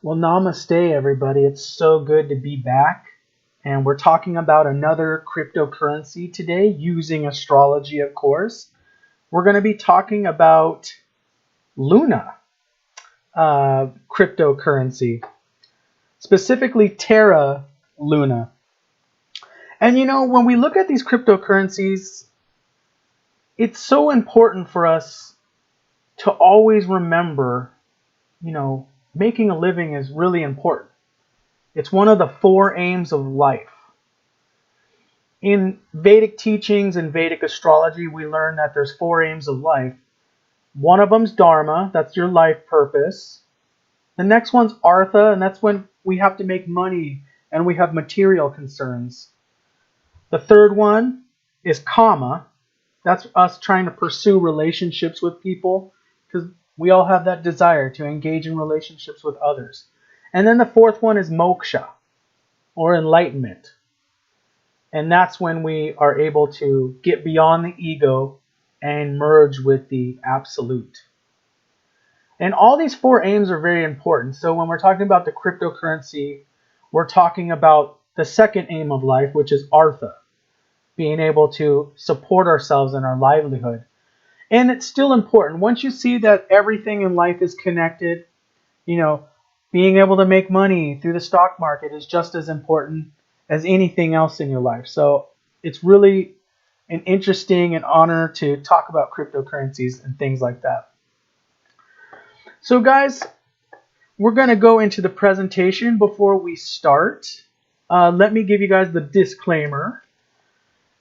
Well, namaste, everybody. It's so good to be back. And we're talking about another cryptocurrency today using astrology, of course. We're going to be talking about Luna cryptocurrency, specifically Terra Luna. And you know, when we look at these cryptocurrencies, it's so important for us to always remember, making a living is really important. It's one of the four aims of life. In Vedic teachings and Vedic astrology, we learn that there's four aims of life. One of them's Dharma, that's your life purpose. The next one's Artha, and that's when we have to make money and we have material concerns. The third one is Kama. That's us trying to pursue relationships with people, because we all have that desire to engage in relationships with others. And then the fourth one is moksha, or enlightenment. And that's when we are able to get beyond the ego and merge with the absolute. And all these four aims are very important. So when we're talking about the cryptocurrency, we're talking about the second aim of life, which is Artha, being able to support ourselves in our livelihood. And it's still important. Once you see that everything in life is connected, being able to make money through the stock market is just as important as anything else in your life. So it's really an interesting and honor to talk about cryptocurrencies and things like that. So guys, we're going to go into the presentation. Before we start, let me give you guys the disclaimer.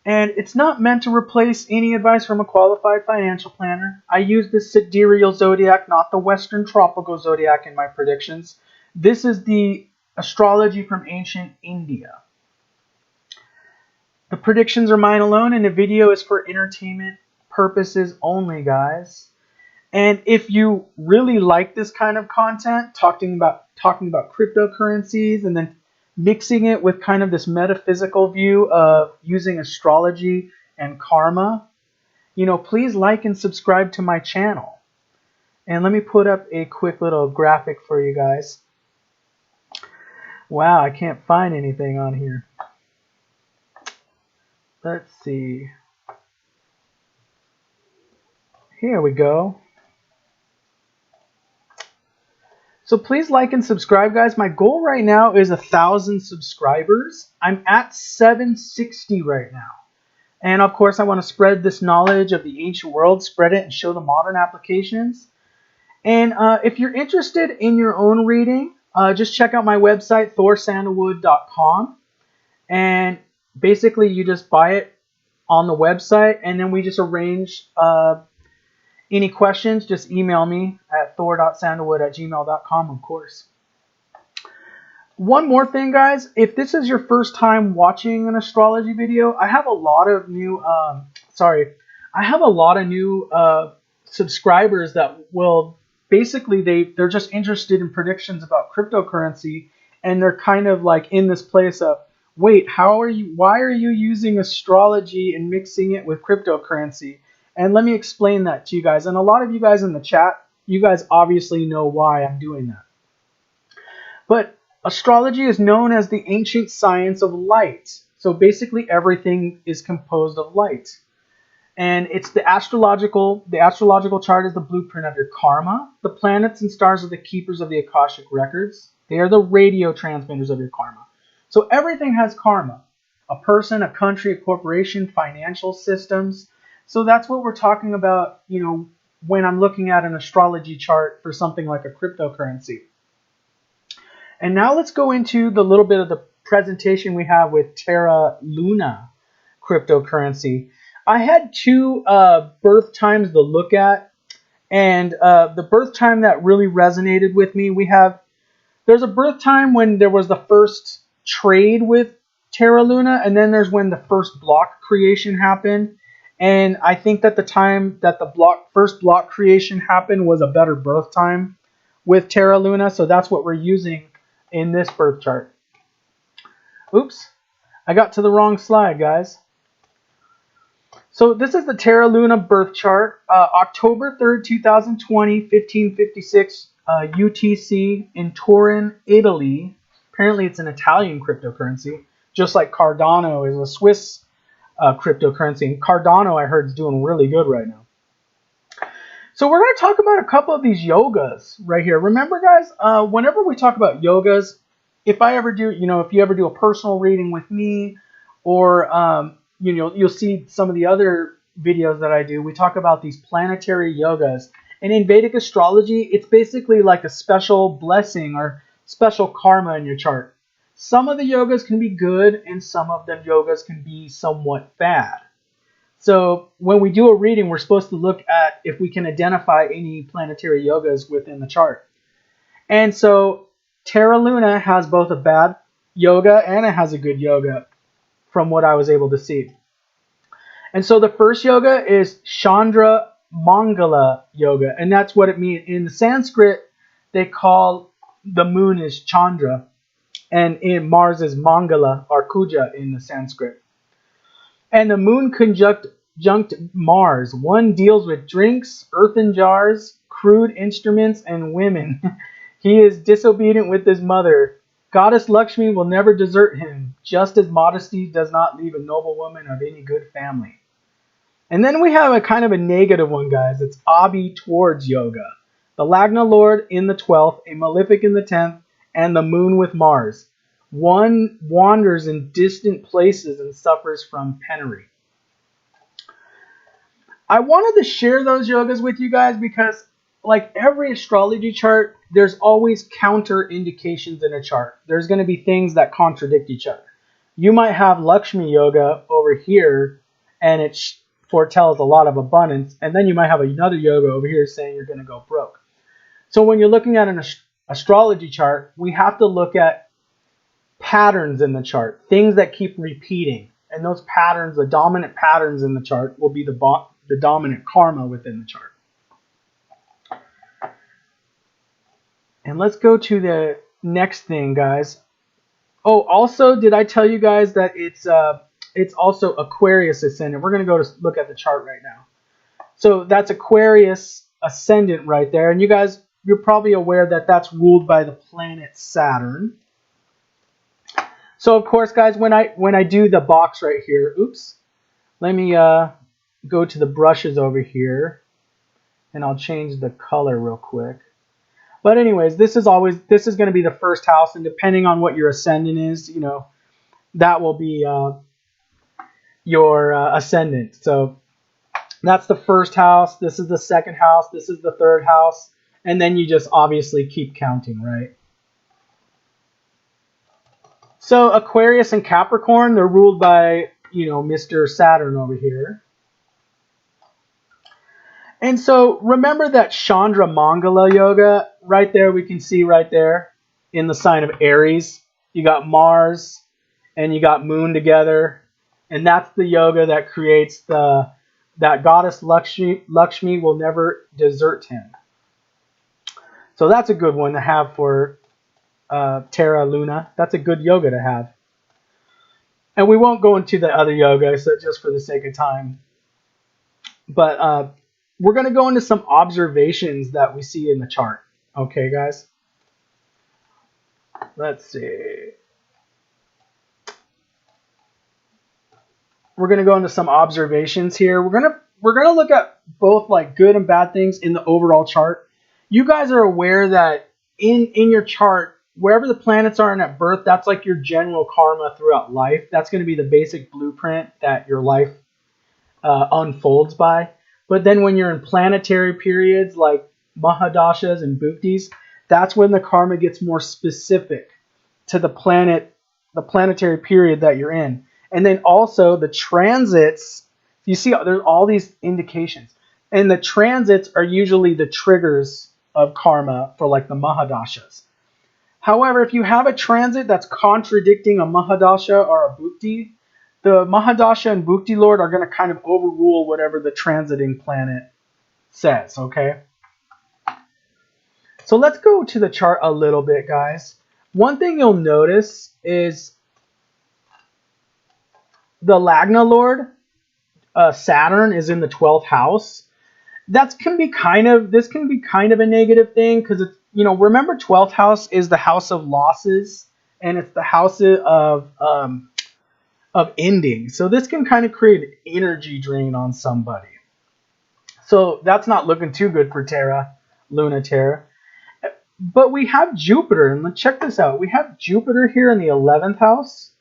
And it's not meant to replace any advice from a qualified financial planner. I use the sidereal zodiac, not the Western tropical zodiac, in my predictions. This is the astrology from ancient India. The predictions are mine alone, and the video is for entertainment purposes only, guys. And if you really like this kind of content, talking about cryptocurrencies and then mixing it with kind of this metaphysical view of using astrology and karma, please like and subscribe to my channel. And let me put up a quick little graphic for you guys. Wow, I can't find anything on here. Let's see. Here we go. So please like and subscribe, guys. My goal right now is 1,000 subscribers. I'm at 760 right now. And of course, I want to spread this knowledge of the ancient world, spread it and show the modern applications. And if you're interested in your own reading, just check out my website, thorsandalwood.com. And basically, you just buy it on the website, and then we just arrange any questions. Just email me at thor.sandalwood@gmail.com, of course. One more thing, guys. If this is your first time watching an astrology video, I have a lot of new subscribers that will basically they're just interested in predictions about cryptocurrency, and they're kind of like in this place of, wait, why are you using astrology and mixing it with cryptocurrency? And let me explain that to you guys. And a lot of you guys in the chat, you guys obviously know why I'm doing that. But astrology is known as the ancient science of light. So basically everything is composed of light. And it's the astrological chart is the blueprint of your karma. The planets and stars are the keepers of the Akashic records. They are the radio transmitters of your karma. So everything has karma. A person, a country, a corporation, financial systems. So that's what we're talking about, when I'm looking at an astrology chart for something like a cryptocurrency. And now let's go into the little bit of the presentation we have with Terra Luna cryptocurrency. I had two birth times to look at, and the birth time that really resonated with me, there's a birth time when there was the first trade with Terra Luna, and then there's when the first block creation happened. And I think that the time that the first block creation happened was a better birth time with Terra Luna. So that's what we're using in this birth chart. Oops, I got to the wrong slide, guys. So this is the Terra Luna birth chart. October 3rd, 2020, 1556 UTC in Turin, Italy. Apparently it's an Italian cryptocurrency, just like Cardano is a Swiss cryptocurrency. And Cardano, I heard, is doing really good right now. So we're going to talk about a couple of these yogas right here. Remember, guys, whenever we talk about yogas, if I ever do, if you ever do a personal reading with me, or you'll see some of the other videos that I do, we talk about these planetary yogas. And in Vedic astrology, it's basically like a special blessing or special karma in your chart. Some of the yogas can be good, and some of the yogas can be somewhat bad. So when we do a reading, we're supposed to look at if we can identify any planetary yogas within the chart. And so Terra Luna has both a bad yoga and it has a good yoga from what I was able to see. And so the first yoga is Chandra Mangala yoga, and that's what it means. In the Sanskrit, they call the moon is Chandra, and in Mars is Mangala or Kuja in the Sanskrit. And the moon conjunct Mars. One deals with drinks, earthen jars, crude instruments, and women. He is disobedient with his mother. Goddess Lakshmi will never desert him, just as modesty does not leave a noble woman of any good family. And then we have a kind of a negative one, guys. It's Abhi towards yoga. The Lagna Lord in the 12th, a malefic in the 10th, and the moon with Mars. One wanders in distant places and suffers from penury. I wanted to share those yogas with you guys because, like every astrology chart, there's always counter indications in a chart. There's going to be things that contradict each other. You might have Lakshmi yoga over here, and it foretells a lot of abundance, and then you might have another yoga over here saying you're going to go broke. So when you're looking at an astrology chart, we have to look at patterns in the chart, things that keep repeating. And those patterns, the dominant patterns in the chart, will be the dominant karma within the chart. And let's go to the next thing, guys. Oh, also, did I tell you guys that it's also Aquarius ascendant? We're going to go to look at the chart right now. So that's Aquarius ascendant right there. And you guys, you're probably aware that that's ruled by the planet Saturn. So of course, guys, when I do the box right here, oops, let me go to the brushes over here, and I'll change the color real quick. But anyways, this is going to be the first house, and depending on what your ascendant is, that will be your ascendant. So that's the first house. This is the second house. This is the third house, and then you just obviously keep counting, right? So Aquarius and Capricorn, they're ruled by, Mr. Saturn over here. And so remember that Chandra Mangala yoga right there, we can see right there in the sign of Aries. You got Mars and you got Moon together. And that's the yoga that creates that goddess Lakshmi will never desert him. So that's a good one to have for Terra Luna. That's a good yoga to have. And we won't go into the other yoga, so just for the sake of time. But we're going to go into some observations that we see in the chart. Okay, guys? Let's see. We're going to go into some observations here. We're going to look at both like good and bad things in the overall chart. You guys are aware that in your chart, wherever the planets are in at birth, that's like your general karma throughout life. That's going to be the basic blueprint that your life unfolds by. But then when you're in planetary periods like Mahadashas and Bhuktis, that's when the karma gets more specific to the planetary period that you're in. And then also the transits, you see there's all these indications. And the transits are usually the triggers of karma for like the Mahadashas. However, if you have a transit that's contradicting a Mahadasha or a Bhukti, the Mahadasha and Bhukti Lord are going to kind of overrule whatever the transiting planet says, okay? So let's go to the chart a little bit, guys. One thing you'll notice is the Lagna Lord, Saturn, is in the 12th house. This can be kind of a negative thing because remember 12th house is the house of losses, and it's the house of ending. So this can kind of create an energy drain on somebody. So that's not looking too good for Terra, Luna Terra. But we have Jupiter, and let's check this out. We have Jupiter here in the 11th house.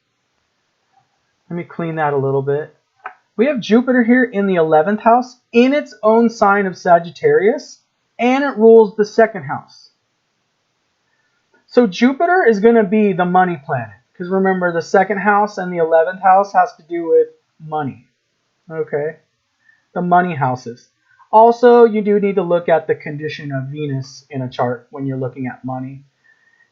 Let me clean that a little bit. We have Jupiter here in the 11th house in its own sign of Sagittarius, and it rules the 2nd house. So Jupiter is going to be the money planet, because remember, the 2nd house and the 11th house has to do with money. Okay? The money houses. Also, you do need to look at the condition of Venus in a chart when you're looking at money.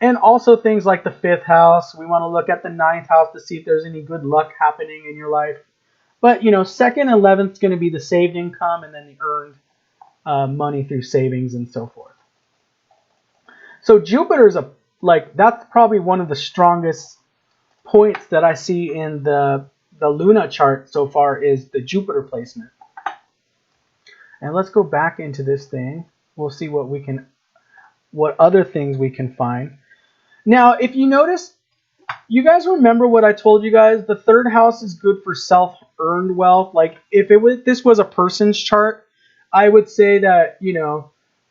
And also things like the 5th house. We want to look at the 9th house to see if there's any good luck happening in your life. But, 2nd and 11th is going to be the saved income and then the earned money through savings and so forth. So Jupiter's that's probably one of the strongest points that I see in the Luna chart so far is the Jupiter placement. And let's go back into this thing. We'll see what other things we can find. Now, if you notice, you guys remember what I told you guys? The 3rd house is good for self-earned wealth. Like if this was a person's chart, I would say that,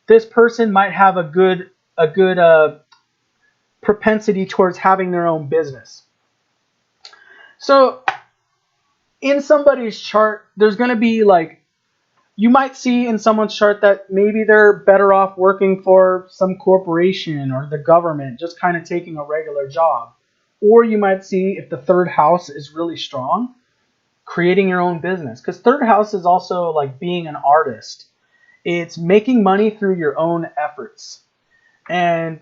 this person might have a good propensity towards having their own business. So in somebody's chart, there's going to be you might see in someone's chart that maybe they're better off working for some corporation or the government, just kind of taking a regular job. Or you might see, if the 3rd house is really strong, creating your own business. Because 3rd house is also like being an artist. It's making money through your own efforts. And,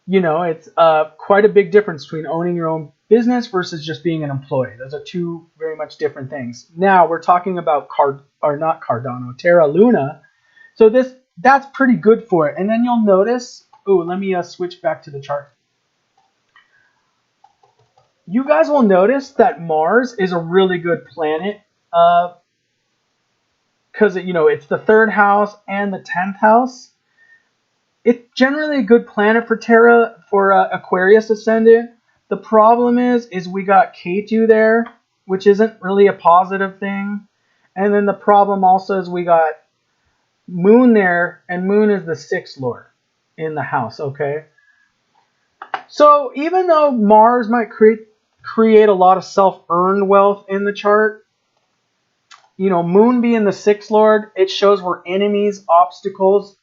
it's quite a big difference between owning your own business versus just being an employee. Those are two very much different things. Now we're talking about Terra Luna. So that's pretty good for it. And then you'll notice, let me switch back to the chart. You guys will notice that Mars is a really good planet because it's the 3rd house and the 10th house. It's generally a good planet for Terra, for Aquarius ascendant. The problem is we got Ketu there, which isn't really a positive thing. And then the problem also is we got Moon there, and Moon is the 6th lord in the house, okay? So even though Mars might create a lot of self-earned wealth in the chart, Moon being the 6th lord, it shows where enemies, obstacles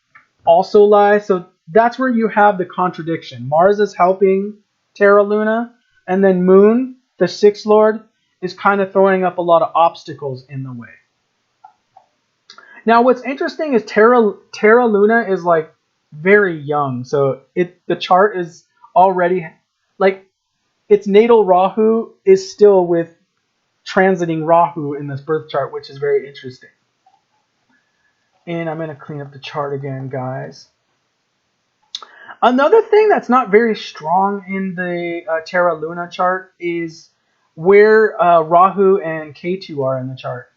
also lie. So that's where you have the contradiction. Mars is helping Terra Luna, and then Moon, the 6th lord, is kind of throwing up a lot of obstacles in the way. Now what's interesting is Terra Luna is very young. So the chart is already its natal Rahu is still with transiting Rahu in this birth chart, which is very interesting. And I'm going to clean up the chart again, guys. Another thing that's not very strong in the Terra Luna chart is where Rahu and Ketu are in the chart.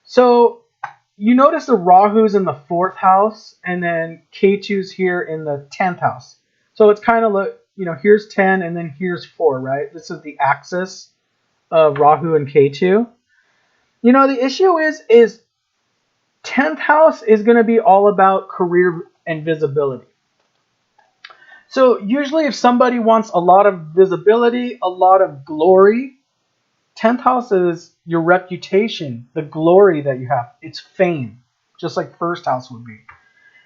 So you notice the Rahu's in the 4th house, and then Ketu's here in the 10th house. So it's kind of here's 10 and then here's 4, right? This is the axis of Rahu and Ketu. The issue is 10th house is going to be all about career and visibility. So usually if somebody wants a lot of visibility, a lot of glory, 10th house is your reputation, the glory that you have. It's fame, just like 1st house would be.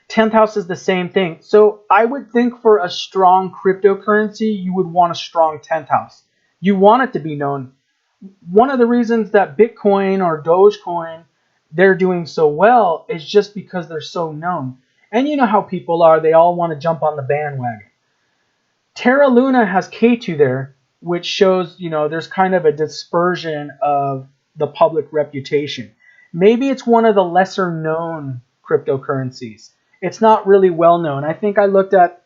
10th house is the same thing. So I would think for a strong cryptocurrency, you would want a strong 10th house. You want it to be known. One of the reasons that Bitcoin or Dogecoin, they're doing so well is just because they're so known. And you know how people are. They all want to jump on the bandwagon. Terra Luna has Ketu there, which shows, there's kind of a dispersion of the public reputation. Maybe it's one of the lesser known cryptocurrencies. It's not really well known. I think I looked at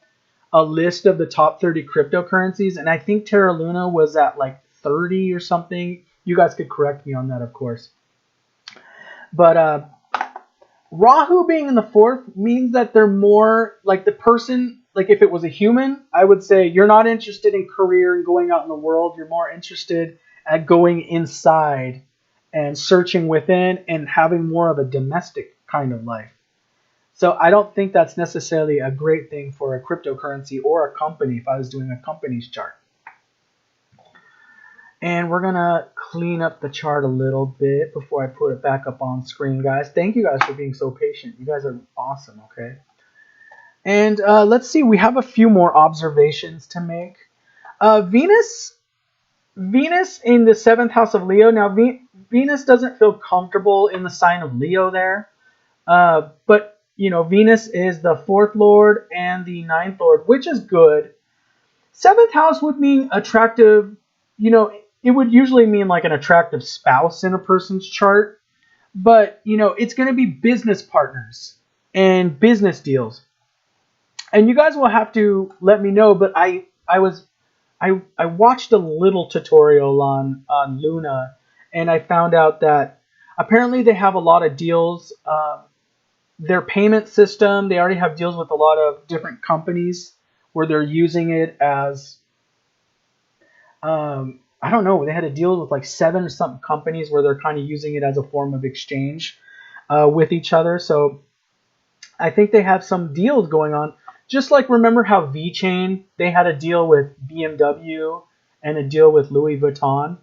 a list of the top 30 cryptocurrencies, and I think Terra Luna was at 30 or something. You guys could correct me on that, of course. But Rahu being in the fourth means that they're more like the person, like if it was a human, I would say you're not interested in career and going out in the world. You're more interested at going inside and searching within and having more of a domestic kind of life. So I don't think that's necessarily a great thing for a cryptocurrency or a company if I was doing a company's chart. And we're going to clean up the chart a little bit before I put it back up on screen, guys. Thank you guys for being so patient. You guys are awesome, okay? And let's see. We have a few more observations to make. Venus in the 7th house of Leo. Now, Venus doesn't feel comfortable in the sign of Leo there. But, you know, Venus is the 4th lord and the 9th lord, which is good. 7th house would mean attractive, you know, it would usually mean like an attractive spouse in a person's chart. But, you know, it's going to be business partners and business deals. And you guys will have to let me know, but I watched a little tutorial on Luna, and I found out that apparently they have a lot of deals. Their payment system, they already have deals with a lot of different companies where they're using it as, I don't know, they had a deal with like 7 or something companies where they're kind of using it as a form of exchange with each other. So I think they have some deals going on. Just like remember how VeChain, they had a deal with BMW and a deal with Louis Vuitton.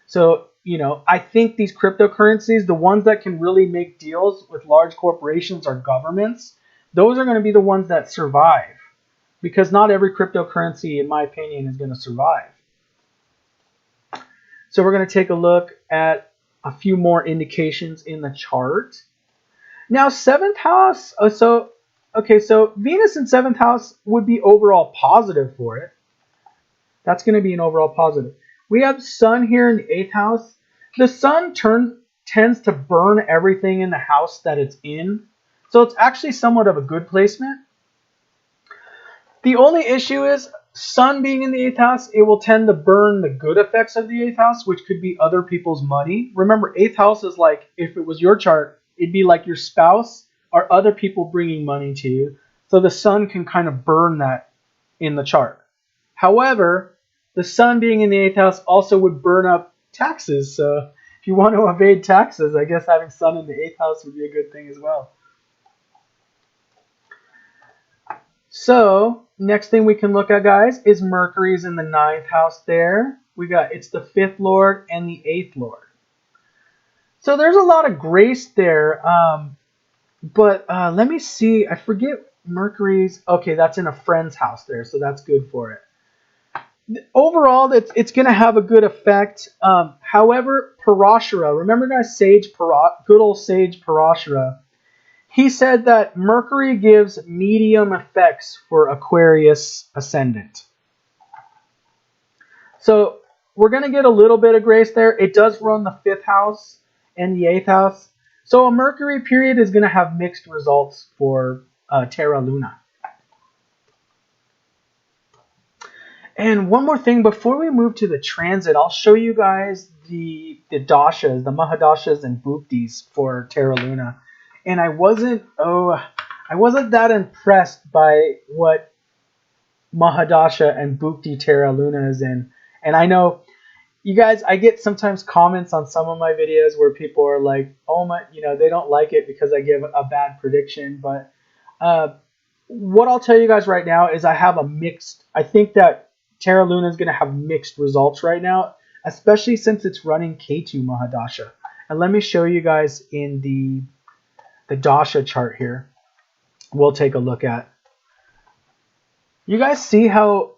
So, you know, I think these cryptocurrencies, the ones that can really make deals with large corporations or governments, those are going to be the ones that survive. Because not every cryptocurrency, in my opinion, is going to survive. So we're going to take a look at a few more indications in the chart. Now, 7th house, so Venus in 7th house would be overall positive for it. That's going to be an overall positive. We have Sun here in the 8th house. The Sun tends to burn everything in the house that it's in. So it's actually somewhat of a good placement. The only issue is Sun being in the 8th house, it will tend to burn the good effects of the 8th house, which could be other people's money. Remember, 8th house is like, if it was your chart, it'd be like your spouse or other people bringing money to you. So the Sun can kind of burn that in the chart. However, the Sun being in the 8th house also would burn up taxes. So if you want to evade taxes, I guess having Sun in the 8th house would be a good thing as well. So next thing we can look at, guys, is Mercury's in the 9th house there. It's the 5th lord and the 8th lord. So there's a lot of grace there. But let me see. I forget Mercury's. Okay, that's in a friend's house there, so that's good for it. Overall, it's going to have a good effect. However, Parashara, remember guys, good old sage Parashara, he said that Mercury gives medium effects for Aquarius ascendant. So we're going to get a little bit of grace there. It does run the 5th house and the 8th house. So a Mercury period is going to have mixed results for Terra Luna. And one more thing, before we move to the transit, I'll show you guys the dashas, the Mahadashas and Bhuktis for Terra Luna. And I wasn't that impressed by what Mahadasha and Bhukti Terra Luna is in. And I know, you guys, I get sometimes comments on some of my videos where people are like, oh my, you know, they don't like it because I give a bad prediction. But what I'll tell you guys right now is I think that Terra Luna is going to have mixed results right now, especially since it's running K2 Mahadasha. And let me show you guys in the Dasha chart here. We'll take a look at. You guys see how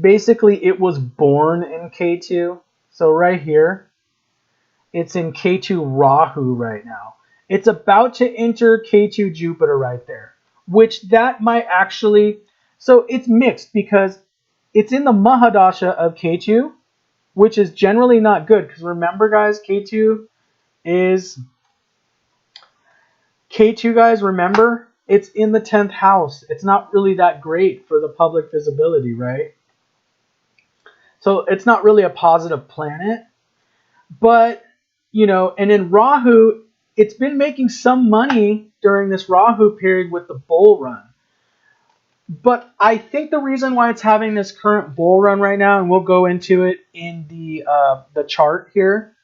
basically it was born in K2? So right here, it's in K2 Rahu right now. It's about to enter K2 Jupiter right there, which that might actually, so it's mixed because it's in the Mahadasha of K2, which is generally not good because remember guys, K2 guys, remember, it's in the 10th house. It's not really that great for the public visibility, right? So it's not really a positive planet. But, you know, and in Rahu, it's been making some money during this Rahu period with the bull run. But I think the reason why it's having this current bull run right now, and we'll go into it in the chart here,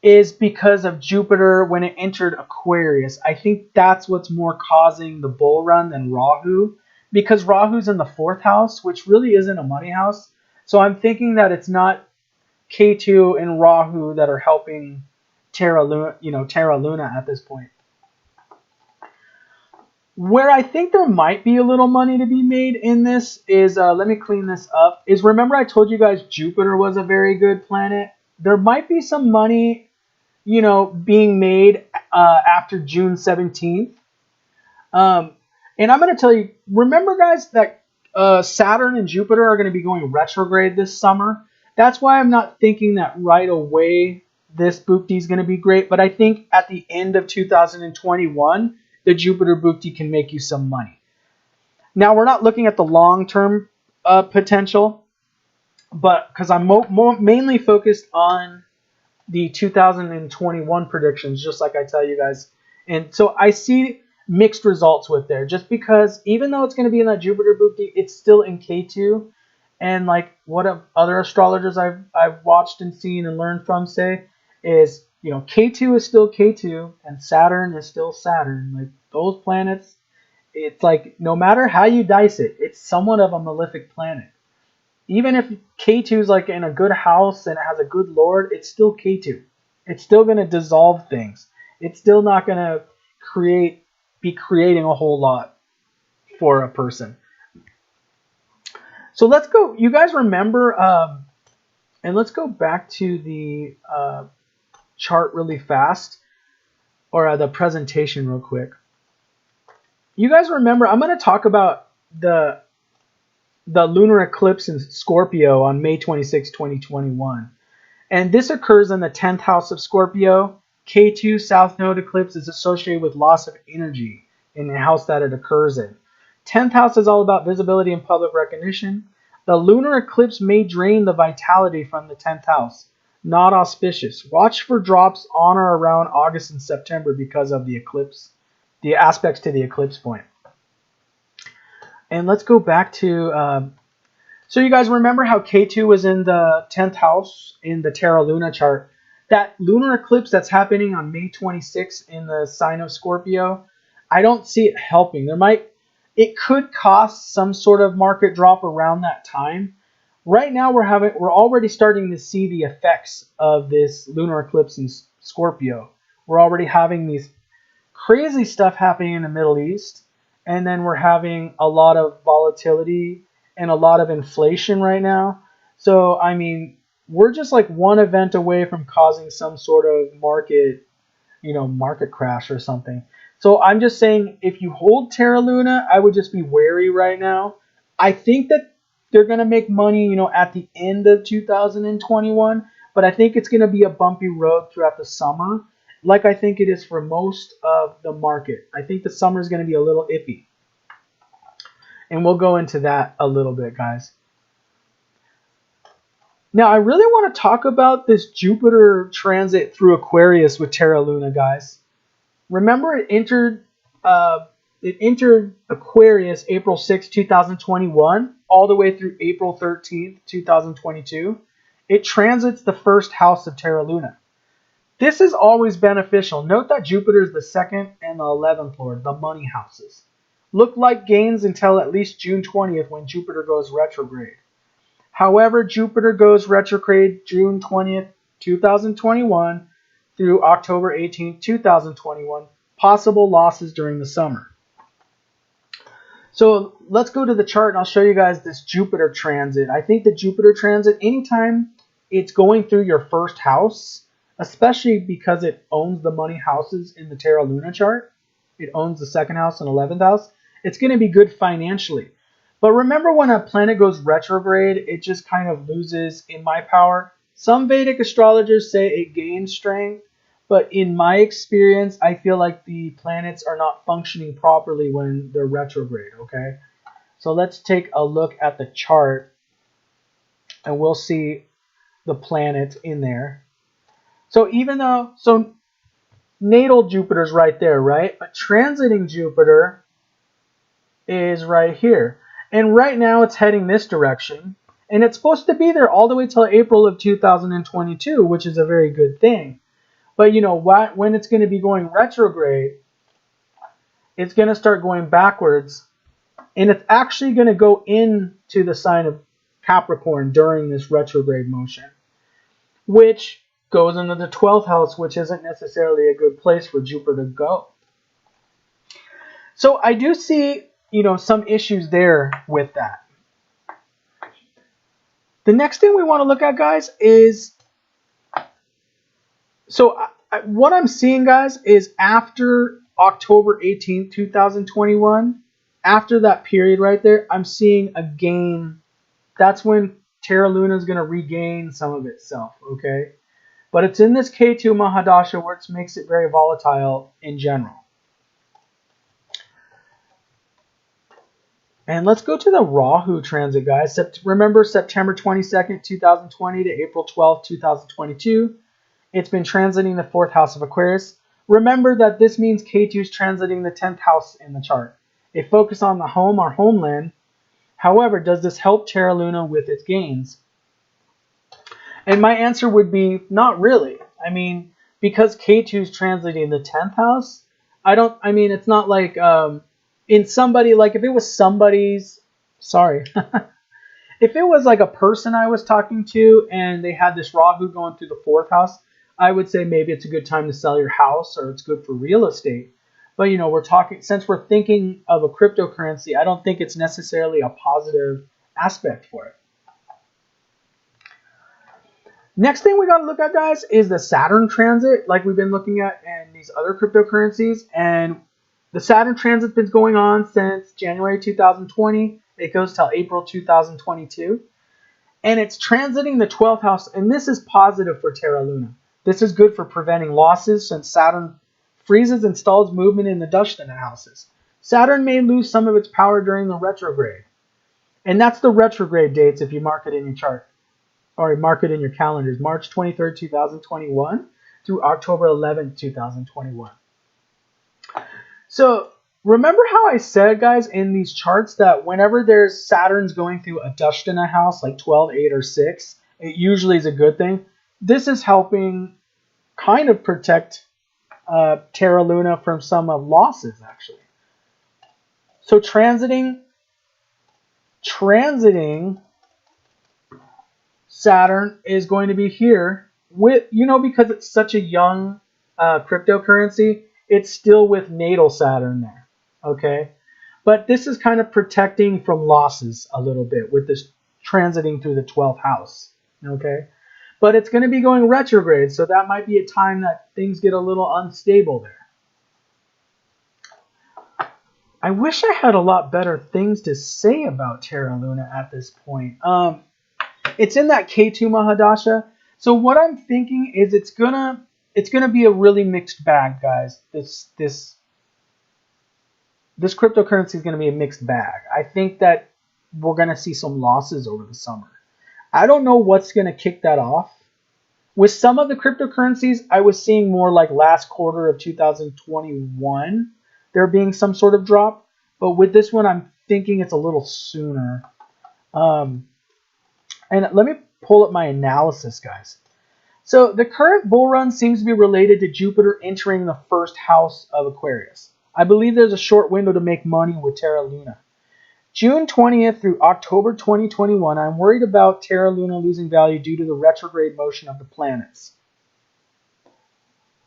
is because of Jupiter when it entered Aquarius. I think that's what's more causing the bull run than Rahu, because Rahu's in the 4th house, which really isn't a money house. So I'm thinking that it's not Ketu and Rahu that are helping Terra Luna at this point. Where I think there might be a little money to be made in this is, let me clean this up, is remember I told you guys Jupiter was a very good planet? There might be some money, being made after June 17th. And I'm going to tell you, remember guys that Saturn and Jupiter are going to be going retrograde this summer. That's why I'm not thinking that right away this Bhukti is going to be great. But I think at the end of 2021, the Jupiter Bhukti can make you some money. Now, we're not looking at the long-term potential, but because I'm mainly focused on the 2021 predictions, just like I tell you guys. And so I see mixed results with there, just because even though it's going to be in that Jupiter Bhukti, it's still in K2. And like what other astrologers I've watched and seen and learned from say is, K2 is still K2 and Saturn is still Saturn. Like those planets, it's like no matter how you dice it, it's somewhat of a malefic planet. Even if K2 is like in a good house and it has a good lord, it's still K2. It's still going to dissolve things. It's still not going to be creating a whole lot for a person. So let's go. You guys remember, and let's go back to the chart really fast, or the presentation real quick. You guys remember, I'm going to talk about the lunar eclipse in Scorpio on May 26, 2021. And this occurs in the 10th house of Scorpio. K2 South Node eclipse is associated with loss of energy in the house that it occurs in. 10th house is all about visibility and public recognition. The lunar eclipse may drain the vitality from the 10th house. Not auspicious. Watch for drops on or around August and September because of the eclipse, the aspects to the eclipse point. And let's go back to, so you guys remember how K2 was in the 10th house in the Terra Luna chart. That lunar eclipse that's happening on May 26th in the sign of Scorpio, I don't see it helping. It could cost some sort of market drop around that time. Right now we're already starting to see the effects of this lunar eclipse in Scorpio. We're already having these crazy stuff happening in the Middle East, and then we're having a lot of volatility and a lot of inflation right now. So I mean, we're just like one event away from causing some sort of market crash or something. So I'm just saying, if you hold Terra Luna, I would just be wary right now. I think that they're going to make money, at the end of 2021, but I think it's going to be a bumpy road throughout the summer, like I think it is for most of the market. I think the summer is going to be a little iffy. And we'll go into that a little bit, guys. Now, I really want to talk about this Jupiter transit through Aquarius with Terra Luna, guys. Remember, it entered Aquarius April 6, 2021, all the way through April 13th, 2022. It transits the first house of Terra Luna. This is always beneficial. Note that Jupiter is the 2nd and the 11th lord, the money houses. Look like gains until at least June 20th when Jupiter goes retrograde. However, Jupiter goes retrograde June 20th, 2021 through October 18th, 2021. Possible losses during the summer. So let's go to the chart and I'll show you guys this Jupiter transit. I think the Jupiter transit, anytime it's going through your first house, especially because it owns the money houses in the Terra Luna chart, it owns the 2nd house and 11th house, it's going to be good financially. But remember, when a planet goes retrograde, it just kind of loses in my power. Some Vedic astrologers say it gains strength, but in my experience, I feel like the planets are not functioning properly when they're retrograde, okay? So let's take a look at the chart, and we'll see the planet in there. So natal Jupiter's right there, right? But transiting Jupiter is right here. And right now it's heading this direction. And it's supposed to be there all the way till April of 2022, which is a very good thing. But you know what? When it's going to be going retrograde, it's going to start going backwards. And it's actually going to go into the sign of Capricorn during this retrograde motion, which goes into the 12th house, which isn't necessarily a good place for Jupiter to go. So I do see, you know, some issues there with that. The next thing we want to look at, guys, is, so what I'm seeing, guys, is after October 18th, 2021, after that period right there, I'm seeing a gain. That's when Terra Luna is going to regain some of itself, okay? But it's in this K2 Mahadasha, which makes it very volatile in general. And let's go to the Rahu transit, guys. Remember September 22nd, 2020 to April 12th, 2022. It's been transiting the 4th house of Aquarius. Remember that this means K2 is transiting the 10th house in the chart. It focuses on the home, our homeland. However, does this help Terra Luna with its gains? And my answer would be not really. I mean, because K2 is transiting the 10th house, it's not like in somebody, like if it was somebody's, sorry, if it was like a person I was talking to and they had this Rahu going through the 4th house, I would say maybe it's a good time to sell your house or it's good for real estate. But, you know, we're talking, since we're thinking of a cryptocurrency, I don't think it's necessarily a positive aspect for it. Next thing we got to look at, guys, is the Saturn transit, like we've been looking at in these other cryptocurrencies. And the Saturn transit's been going on since January 2020. It goes till April 2022. And it's transiting the 12th house, and this is positive for Terra Luna. This is good for preventing losses since Saturn freezes and stalls movement in the Dashtana houses. Saturn may lose some of its power during the retrograde. And that's the retrograde dates if you mark it in your chart. Or mark it in your calendars. March 23rd, 2021 through October 11th, 2021. So remember how I said, guys, in these charts that whenever there's Saturn's going through a Dashtana house, like 12, 8, or 6, it usually is a good thing. This is helping kind of protect Terra Luna from some losses, actually. So transiting Saturn is going to be here with, you know, because it's such a young cryptocurrency, it's still with natal Saturn there, okay? But this is kind of protecting from losses a little bit with this transiting through the 12th house, okay? But it's going to be going retrograde, so that might be a time that things get a little unstable there. I wish I had a lot better things to say about Terra Luna at this point. It's in that K2 Mahadasha. So what I'm thinking is it's gonna be a really mixed bag, guys. This cryptocurrency is gonna be a mixed bag. I think that we're gonna see some losses over the summer. I don't know what's gonna kick that off. With some of the cryptocurrencies, I was seeing more like last quarter of 2021, there being some sort of drop. But with this one, I'm thinking it's a little sooner. And let me pull up my analysis, guys. So the current bull run seems to be related to Jupiter entering the 1st house of Aquarius. I believe there's a short window to make money with Terra Luna. June 20th through October 2021, I'm worried about Terra Luna losing value due to the retrograde motion of the planets.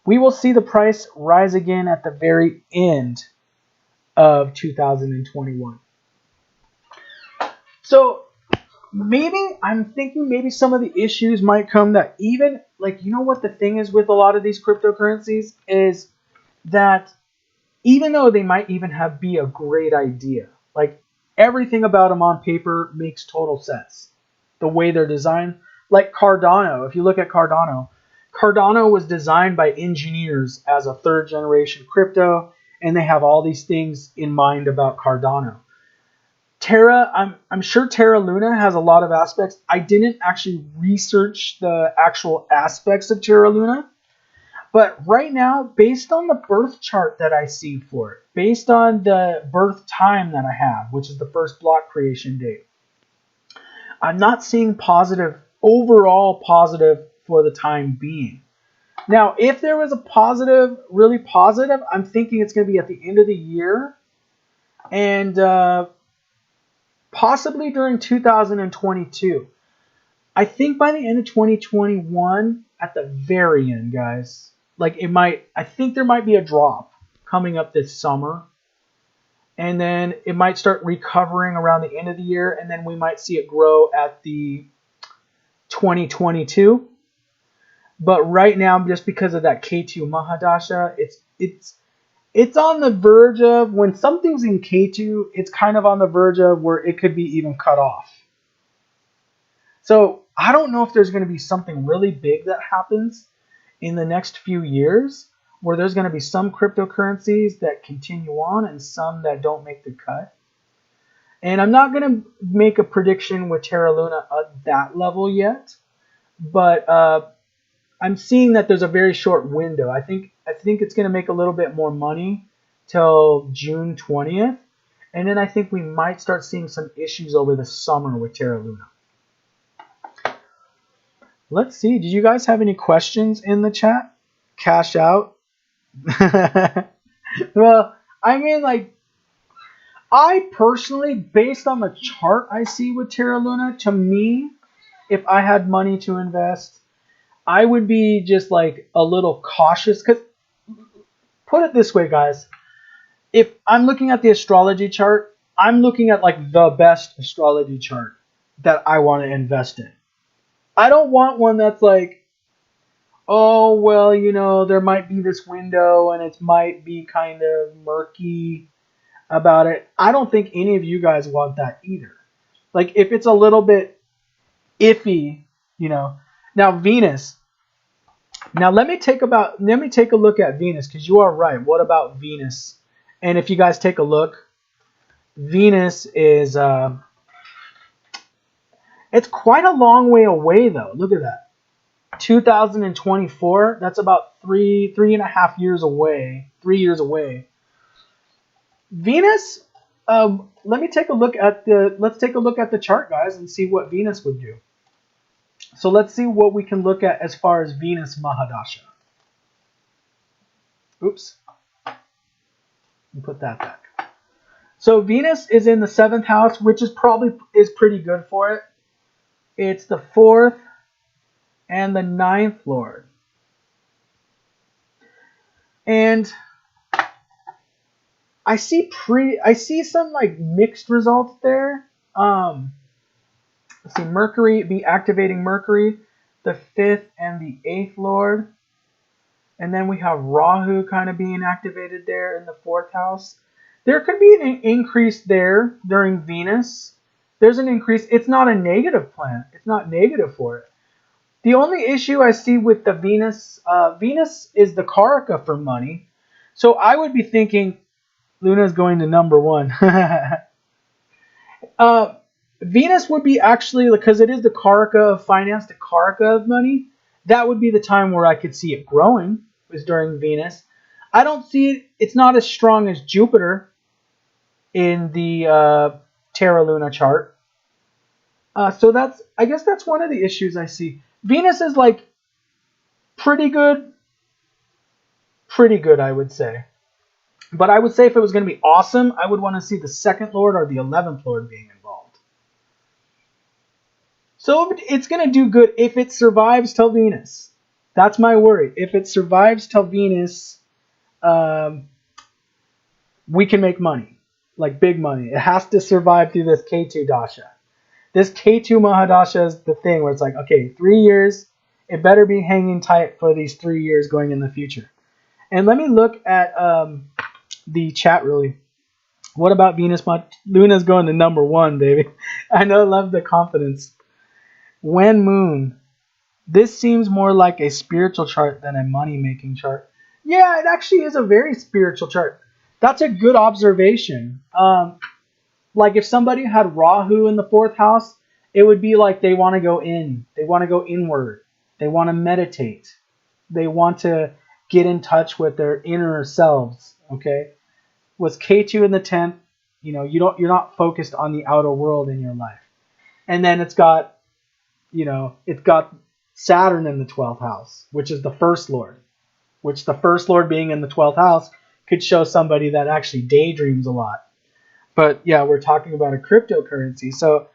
We will see the price rise again at the very end of 2021. So maybe I'm thinking maybe some of the issues might come that even, like, you know what the thing is with a lot of these cryptocurrencies is that even though they might even be a great idea, like everything about them on paper makes total sense. The way they're designed, like Cardano. If you look at Cardano, Cardano was designed by engineers as a 3rd generation crypto, and they have all these things in mind about Cardano. Terra, I'm sure Terra Luna has a lot of aspects. I didn't actually research the actual aspects of Terra Luna. But right now, based on the birth chart that I see for it, based on the birth time that I have, which is the first block creation date, I'm not seeing positive, overall positive for the time being. Now, if there was a positive, really positive, I'm thinking it's going to be at the end of the year and possibly during 2022. I think by the end of 2021, at the very end, guys, like it might, I think there might be a drop coming up this summer. And then it might start recovering around the end of the year. And then we might see it grow at the 2022. But right now, just because of that K2 Mahadasha, it's on the verge of, when something's in K2, it's kind of on the verge of where it could be even cut off. So I don't know if there's going to be something really big that happens in the next few years, where there's going to be some cryptocurrencies that continue on and some that don't make the cut. And I'm not going to make a prediction with Terra Luna at that level yet, but I'm seeing that there's a very short window. I think it's going to make a little bit more money till June 20th, and then I think we might start seeing some issues over the summer with Terra Luna. Let's see. Did you guys have any questions in the chat? Cash out. Well, I mean, like, I personally, based on the chart I see with Terra Luna, to me, if I had money to invest, I would be just like a little cautious. Because, put it this way, guys, if I'm looking at the astrology chart, I'm looking at like the best astrology chart that I want to invest in. I don't want one that's like, oh, well, you know, there might be this window and it might be kind of murky about it. I don't think any of you guys want that either. Like, if it's a little bit iffy, you know. Now, Venus. Now, let me take a look at Venus, because you are right. What about Venus? And if you guys take a look, Venus is... it's quite a long way away, though. Look at that. 2024, that's about three and a half years away. 3 years away. Venus, let's take a look at the chart, guys, and see what Venus would do. So let's see what we can look at as far as Venus Mahadasha. Oops. Put that back. So Venus is in the 7th house, which is pretty good for it. It's the 4th and the 9th lord. And I see some like mixed results there. Let's see, Mercury be activating Mercury, the 5th and the 8th lord. And then we have Rahu kind of being activated there in the 4th house. There could be an increase there during Venus. There's an increase. It's not a negative planet. It's not negative for it. The only issue I see with the Venus, Venus is the Karaka for money. So I would be thinking Luna's going to number 1. Venus would be actually, because it is the Karaka of finance, the Karaka of money. That would be the time where I could see it growing, was during Venus. I don't see it. It's not as strong as Jupiter in the Terra Luna chart. So I guess that's one of the issues I see. Venus is like pretty good, I would say. But I would say if it was going to be awesome, I would want to see the 2nd lord or the 11th lord being involved. So it's going to do good if it survives till Venus. That's my worry. If it survives till Venus, we can make money, like big money. It has to survive through this K2 Dasha. This K2 Mahadasha is the thing where it's like, okay, 3 years, it better be hanging tight for these 3 years going in the future. And let me look at the chat really. What about Venus? Luna's going to number 1, baby. I know, love the confidence. When Moon. This seems more like a spiritual chart than a money-making chart. Yeah, it actually is a very spiritual chart. That's a good observation. Like if somebody had Rahu in the 4th house, it would be like they want to go in. They want to go inward. They want to meditate. They want to get in touch with their inner selves. Okay, was K2 in the 10th. You know, you're not focused on the outer world in your life. And then it's got Saturn in the 12th house, which is the first lord. Which the first lord being in the 12th house could show somebody that actually daydreams a lot. But yeah, we're talking about a cryptocurrency. So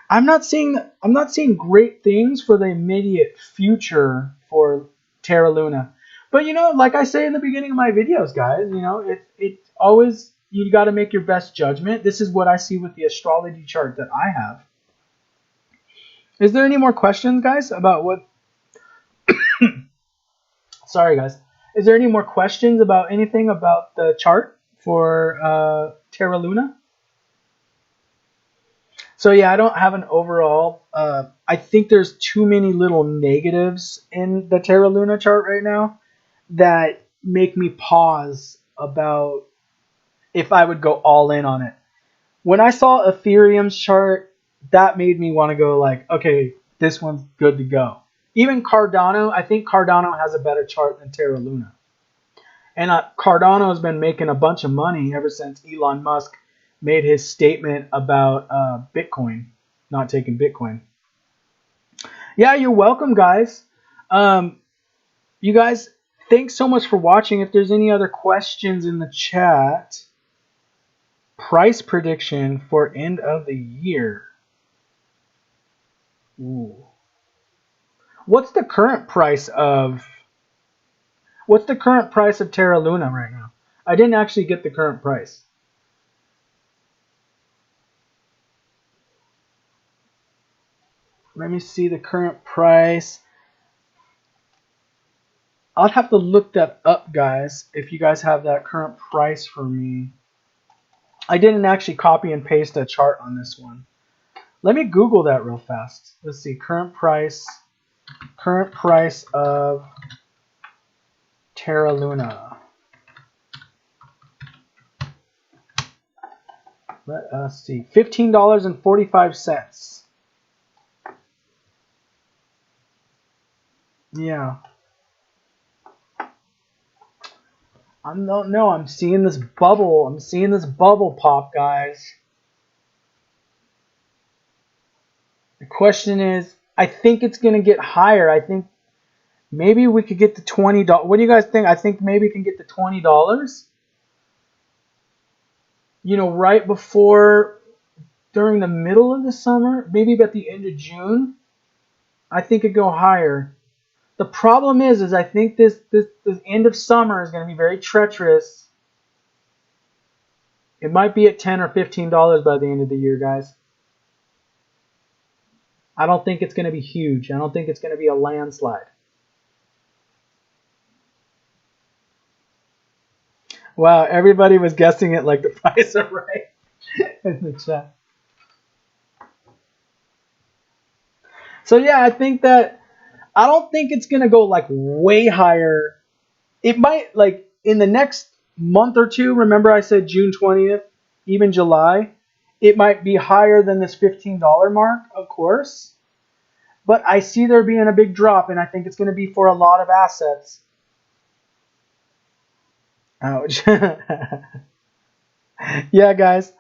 I'm not seeing great things for the immediate future for Terra Luna. But you know, like I say in the beginning of my videos, guys, you know, it always, you got to make your best judgment. This is what I see with the astrology chart that I have. Is there any more questions, guys, about what sorry guys. Is there any more questions about anything about the chart for Terra Luna? So yeah, I don't have an overall. I think there's too many little negatives in the Terra Luna chart right now that make me pause about if I would go all in on it. When I saw Ethereum's chart, that made me want to go like, okay, this one's good to go. Even Cardano, I think Cardano has a better chart than Terra Luna. And Cardano has been making a bunch of money ever since Elon Musk made his statement about Bitcoin, not taking Bitcoin. Yeah, you're welcome, guys. You guys, thanks so much for watching. If there's any other questions in the chat, price prediction for end of the year. Ooh. What's the current price of Terra Luna right now? I didn't actually get the current price. Let me see the current price. I'll have to look that up, guys, if you guys have that current price for me. I didn't actually copy and paste a chart on this one. Let me Google that real fast. Let's see, current price of Terra Luna. Let us see, $15.45. Yeah. I don't know. I'm seeing this bubble. I'm seeing this bubble pop, guys. The question is, I think it's going to get higher. I think maybe we could get to $20. What do you guys think? I think maybe we can get to $20. You know, right before, during the middle of the summer, maybe at the end of June, I think it could go higher. The problem is I think this end of summer is going to be very treacherous. It might be at $10 or $15 by the end of the year, guys. I don't think it's going to be huge. I don't think it's going to be a landslide. Wow, everybody was guessing it like the price are right in the chat. So yeah, I think that I don't think it's going to go like way higher. It might, like in the next month or two, remember I said June 20th, even July, it might be higher than this $15 mark, of course. But I see there being a big drop, and I think it's going to be for a lot of assets. Ouch. Yeah, guys.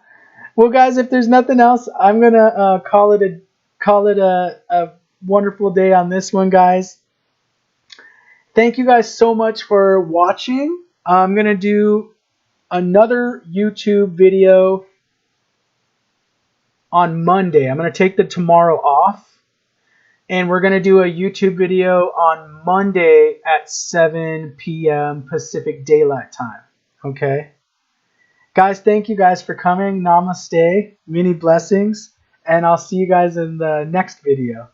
Well, guys, if there's nothing else, I'm going to call it a wonderful day on this one, guys. Thank you guys so much for watching. I'm going to do another YouTube video on Monday. I'm going to take the tomorrow off, and we're going to do a YouTube video on Monday at 7 p.m. Pacific Daylight Time. Okay? Guys, thank you guys for coming. Namaste. Many blessings. And I'll see you guys in the next video.